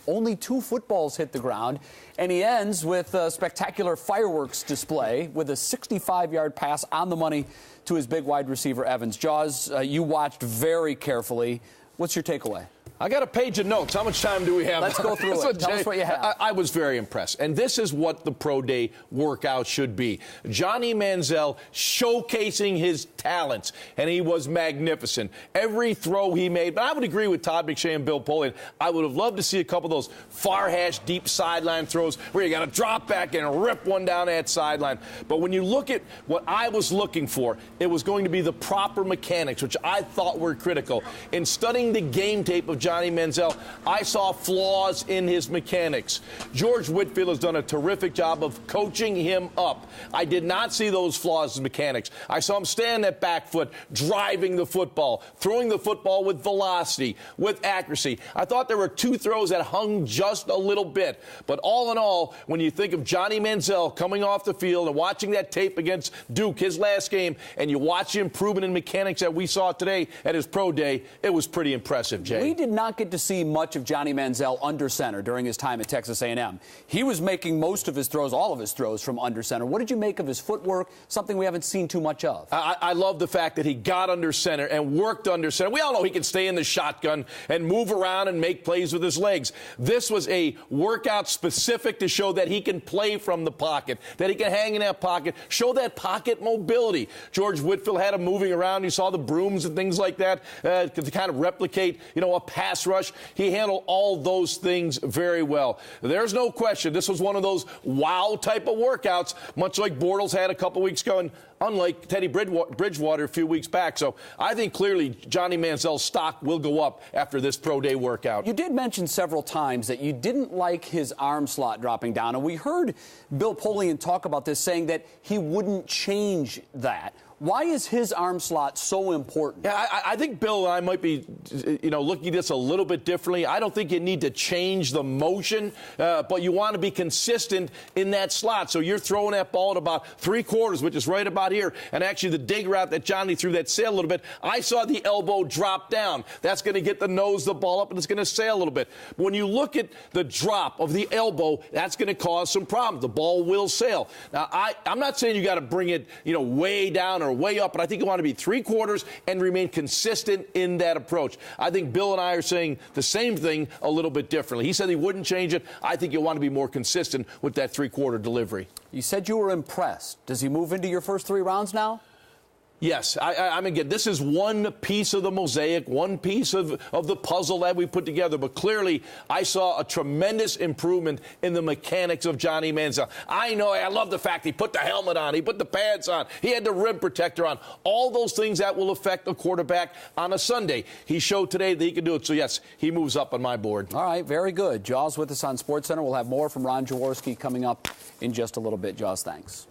only 2 footballs hit the ground, and he ends with a spectacular fireworks display with a 65-yard pass on the money to his big wide receiver, Evans. Jaws, you watched very carefully. What's your takeaway? I got a page of notes. How much time do we have? Let's go through it. Tell us what you have. I was very impressed. And this is what the pro day workout should be. Johnny Manziel showcasing his talents, and he was magnificent. Every throw he made. But I would agree with Todd McShay and Bill Polian. I would have loved to see a couple of those far hash, deep sideline throws where you got to drop back and rip one down that sideline. But when you look at what I was looking for, it was going to be the proper mechanics, which I thought were critical. In studying the game tape of Johnny Manziel, I saw flaws in his mechanics. George Whitfield has done a terrific job of coaching him up. I did not see those flaws in mechanics. I saw him stand that back foot, driving the football, throwing the football with velocity, with accuracy. I thought there were 2 throws that hung just a little bit. But all in all, when you think of Johnny Manziel coming off the field and watching that tape against Duke, his last game, and you watch the improvement in mechanics that we saw today at his pro day, it was pretty impressive, Jay. We did not get to see much of Johnny Manziel under center during his time at Texas A&M. He was making most of his throws, all of his throws, from under center. What did you make of his footwork, something we haven't seen too much of? I love the fact that he got under center and worked under center. We all know he can stay in the shotgun and move around and make plays with his legs. This was a workout specific to show that he can play from the pocket, that he can hang in that pocket, show that pocket mobility. George Whitfield had him moving around. You saw the brooms and things like that to kind of replicate, a pass rush. He handled all those things very well. There's no question this was one of those wow type of workouts, much like Bortles had a couple weeks ago, and unlike Teddy Bridgewater a few weeks back. So I think clearly Johnny Manziel's stock will go up after this pro day workout. You did mention several times that you didn't like his arm slot dropping down, and we heard Bill Polian talk about this, saying that he wouldn't change that. Why is his arm slot so important? Yeah, I think Bill and I might be, looking at this a little bit differently. I don't think you need to change the motion, but you want to be consistent in that slot. So you're throwing that ball at about 3/4, which is right about here. And actually the dig route that Johnny threw that sail a little bit, I saw the elbow drop down. That's going to get the nose, the ball up, and it's going to sail a little bit. But when you look at the drop of the elbow, that's going to cause some problems. The ball will sail. Now, I'm not saying you got to bring it, way down or way up, but I think you want to be 3/4 and remain consistent in that approach. I think Bill and I are saying the same thing a little bit differently. He said he wouldn't change it. I think you want to be more consistent with that 3/4 delivery. You said you were impressed. Does he move into your first 3 rounds now? Yes, I mean, again, this is one piece of the mosaic, one piece of the puzzle that we put together. But clearly, I saw a tremendous improvement in the mechanics of Johnny Manziel. I know, I love the fact he put the helmet on, he put the pads on, he had the rim protector on. All those things that will affect a quarterback on a Sunday. He showed today that he can do it. So, yes, he moves up on my board. All right, very good. Jaws with us on SportsCenter. We'll have more from Ron Jaworski coming up in just a little bit. Jaws, thanks.